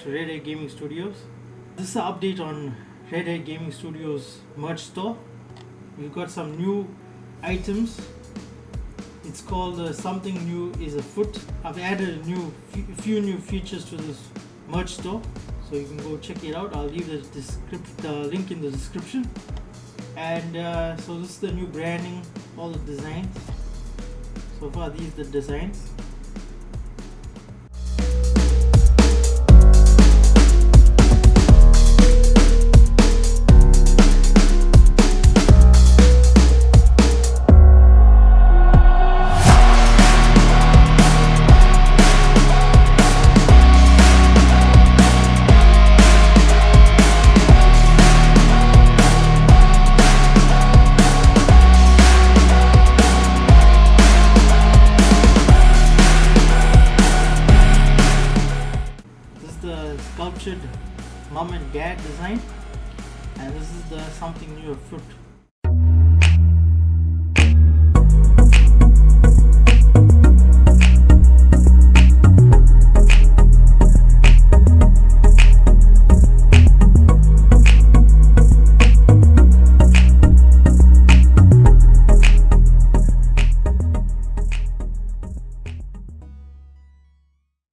to Red Hat Gaming Studios. This is an update on Red Hat Gaming Studios merch store. We've got some new items. It's called something new is afoot. I've added a few new features to this merch store, so you can go check it out. I'll leave the link in the description. And so this is the new branding, all the designs. So far these are the designs. The sculptured mom and dad design, and this is the something new afoot.